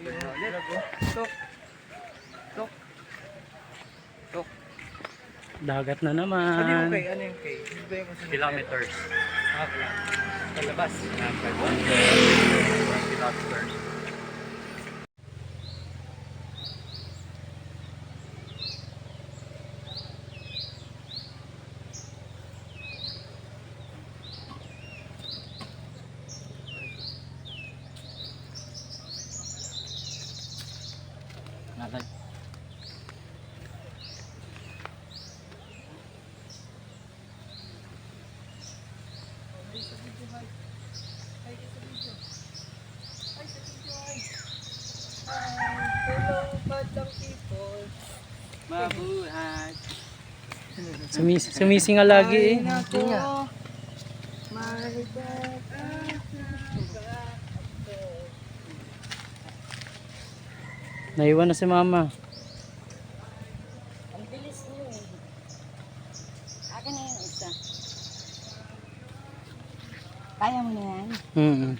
Tok. Tok. Tok. Dagat na Ano yung naman. kay? Ano yung kay? Ano ba yung kasunod? Kilometers. Kalabas. 500 kilometers. Nalag. Hello, batang people. Mabuhay. Sumisinga lagi eh. Nako. Naiwan na si mama. Ang bilis niyo eh. Akin na yung isa. Kaya mo na yan? Mm.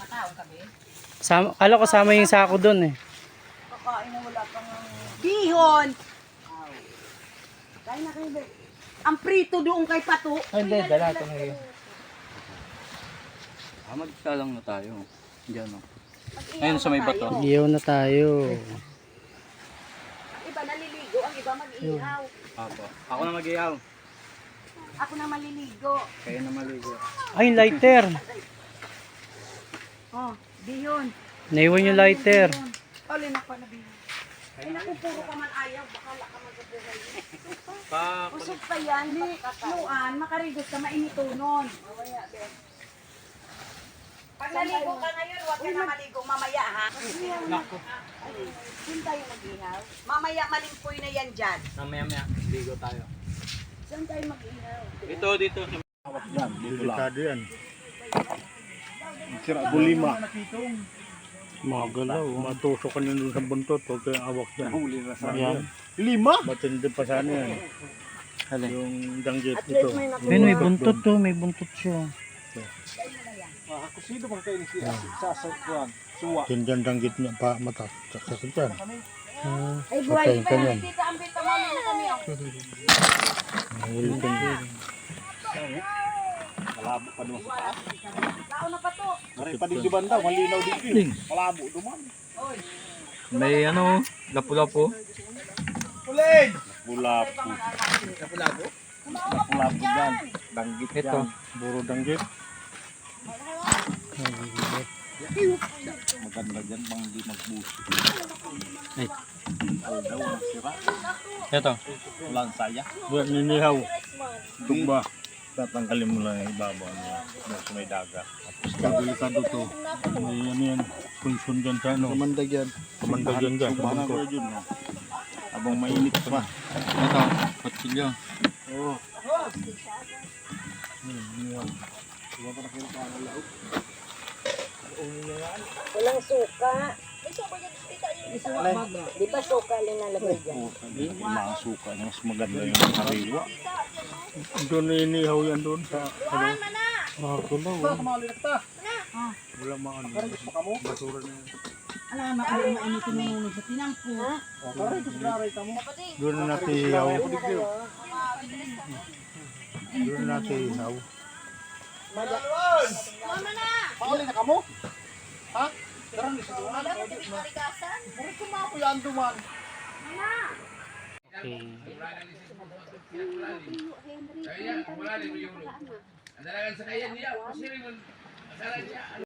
Mataong kami? Kala ko sama yung sako doon eh. Kakain na wala pang bihon! Kain na kayo, Bek. Ang prito doon kay Pato. Hindi, dala ito na yun. Magkalang na tayo. Diyan o. Ayun sa may bato. Iyaw na tayo. Iba naliligo, ang iba mag-ihaw. Apo. Ako na mag-iyaw. Ako na maliligo. Kayo na maligo. Ay, lighter. Oh, bihon. Naiwan yung lighter. Alin ako na bihon. Ay, naku, puro ka man ayaw. Bakala ka man sa buhay. Usok pa yan. Luan, makarigos ka, mainitunon. Mamaya, Ben. Pag naligo ka ngayon, huwag ka na maligo mamaya, ha? Naku. Saan tayo mag-ihaw? Mamaya, malimpoy na yan dyan. Mamaya-maya. Ligo tayo. Saan tayo mag-ihaw? Dito. Yan, delikado yan. Sira bulima. Mga galaw. Matusok ka nyo sa buntot, huwag kayong awak dyan. Huli na sa Yan. 5? Matindi pa sana yan. Yung danggit At ito. least may nakuha. Ben, may buntot to. May buntot siya. Ako sino bang kayo siya? Sasakwan. Suwa. Tindihan danggit niya pa mata. Sakit yan. Ay, buhay Patayin pa ka yan. yan. Tita, ang bita mo na kami. Oh. Nahuli ka niya. Malabo pa naman sa taas. Tao na pa to. Maray pa din di banda. Malinaw dito. Malabo naman. May lapu-lapu. Uling! Bulapo. Kapulabo? Bulapo dyan. Danggit Ito. yan. Buro danggit. Maganda dyan bang di magbusi. Ay. Daw nasira. Ito. Walang saya. Buwan ninihaw. Tumba. Tatanggalin mo lang yung ibabaw niya. Doon sa may dagat. Tapos delikado to. May ano yan. Punsun dyan sa ano. Kamandag yan. Kamandag yan dyan. Kamandag yan. Habang mainit pa. Ito. Kutsilyo. Oo. Walang suka. Di ba suka linalagay dyan? Yung mga suka niya. Mas maganda yung hariwa. Doon na inihaw yan doon sa ano. Mga kulaw. Wala mga ano. Basura na yan. Alam, mainitin mo muna sa tinampo. Doon na natin ihaw. Doon na natin ihaw. Pauli na kamo? Ha? Karang isa doon. Wala mo tibig malikasan. Bakit kumapo yan duman? Okay. Andalagan sa kaya niya, pasirin mo. Andalagan niya,